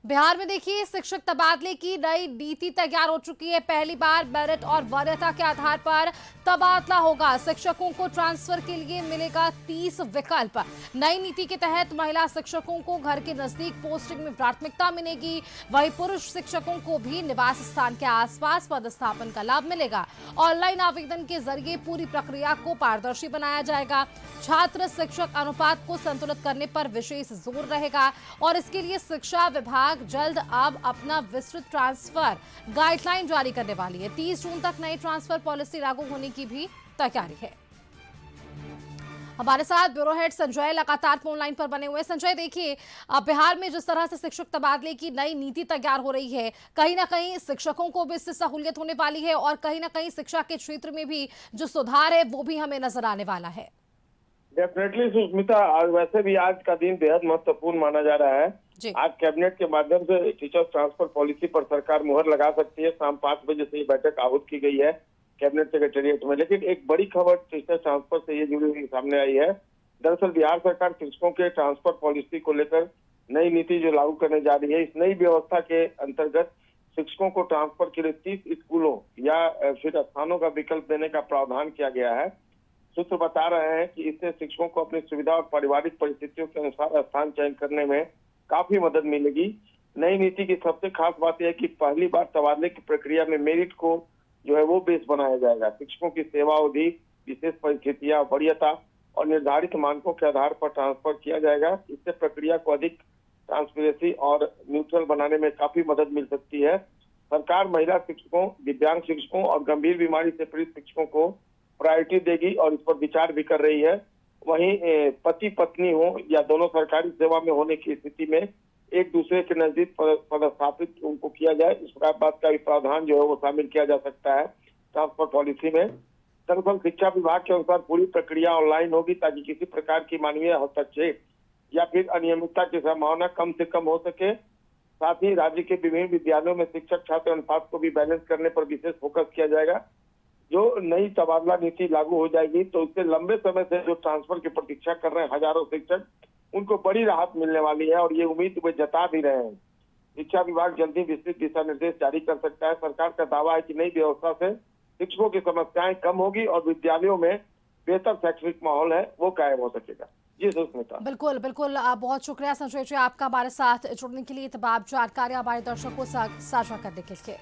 बिहार में देखिए शिक्षक तबादले की नई नीति तैयार हो चुकी है। पहली बार मेरिट और वरीयता के आधार पर तबादला होगा। शिक्षकों को ट्रांसफर के लिए मिलेगा 30 विकल्प। नई नीति के तहत महिला शिक्षकों को घर के नजदीक पोस्टिंग में प्राथमिकता मिलेगी। वहीं पुरुष शिक्षकों को भी निवास स्थान के आसपास पदस्थापन का लाभ मिलेगा। ऑनलाइन आवेदन के जरिए पूरी प्रक्रिया को पारदर्शी बनाया जाएगा। छात्र शिक्षक अनुपात को संतुलित करने पर विशेष जोर रहेगा और इसके लिए शिक्षा विभाग जल्द अब अपना विस्तृत ट्रांसफर गाइडलाइन जारी करने वाली है। 30 जून तक नई ट्रांसफर पॉलिसी लागू होने की भी तैयारी है। हमारे साथ ब्यूरो हेड संजय लगातार फोन लाइन पर बने हुए। संजय, देखिए अब बिहार में जिस तरह से शिक्षक तबादले की नई नीति तैयार हो रही है, कहीं ना कहीं शिक्षकों को भी इससे सहूलियत होने वाली है और कहीं ना कहीं शिक्षा के क्षेत्र में भी जो सुधार है वो भी हमें नजर आने वाला है। डेफिनेटली सुष्मिता, आज वैसे भी आज का दिन बेहद महत्वपूर्ण माना जा रहा है। आज कैबिनेट के माध्यम से टीचर ट्रांसफर पॉलिसी पर सरकार मुहर लगा सकती है। शाम 5 बजे से ये बैठक आहूत की गई है कैबिनेट सेक्रेटेरिएट में। लेकिन एक बड़ी खबर टीचर ट्रांसफर से ये जुड़ी हुई सामने आई है। दरअसल बिहार सरकार शिक्षकों के ट्रांसफर पॉलिसी को लेकर नई नीति जो लागू करने जा रही है, इस नई व्यवस्था के अंतर्गत शिक्षकों को ट्रांसफर के लिए 30 स्कूलों या फिर स्थानों का विकल्प देने का प्रावधान किया गया है। सूत्र बता रहे हैं कि इससे शिक्षकों को अपनी सुविधा और पारिवारिक परिस्थितियों के अनुसार स्थान चयन करने में काफी मदद मिलेगी। नई नीति की सबसे खास बात यह है कि पहली बार तबादले की प्रक्रिया में मेरिट को जो है वो बेस बनाया जाएगा। शिक्षकों की सेवा अवधि, विशेष परिस्थितियां, वरीयता और निर्धारित मानकों के आधार पर ट्रांसफर किया जाएगा। इससे प्रक्रिया को अधिक ट्रांसपेरेंसी और न्यूट्रल बनाने में काफी मदद मिल सकती है। सरकार महिला शिक्षकों, दिव्यांग शिक्षकों और गंभीर बीमारी से पीड़ित शिक्षकों को प्रायोरिटी देगी और इस पर विचार भी कर रही है। वहीं पति पत्नी हो या दोनों सरकारी सेवा में होने की स्थिति में एक दूसरे के नजदीक पदस्थापित उनको किया जाए, इस बात का भी प्रावधान जो है वो शामिल किया जा सकता है ट्रांसफर पॉलिसी में। दरअसल शिक्षा विभाग के अनुसार पूरी प्रक्रिया ऑनलाइन होगी ताकि किसी प्रकार की मानवीय हस्तक्षेप या फिर अनियमितता की संभावना कम से कम हो सके। साथ ही राज्य के विभिन्न विद्यालयों में शिक्षक छात्र अनुपात को भी बैलेंस करने पर विशेष फोकस किया जाएगा। जो नई तबादला नीति लागू हो जाएगी तो इससे लंबे समय से जो ट्रांसफर की प्रतीक्षा कर रहे हैं हजारों शिक्षक, उनको बड़ी राहत मिलने वाली है और ये उम्मीद वे जता भी रहे हैं। शिक्षा विभाग जल्दी विस्तृत दिशा निर्देश जारी कर सकता है। सरकार का दावा है कि नई व्यवस्था से शिक्षकों की समस्याएं कम होगी और विद्यालयों में बेहतर शैक्षणिक माहौल है वो कायम हो सकेगा। जी सुष्मिता। बिल्कुल बिल्कुल, बहुत शुक्रिया संजय जी आपका हमारे साथ जुड़ने के लिए, तमाम जानकारी हमारे दर्शकों से साझा करने के लिए।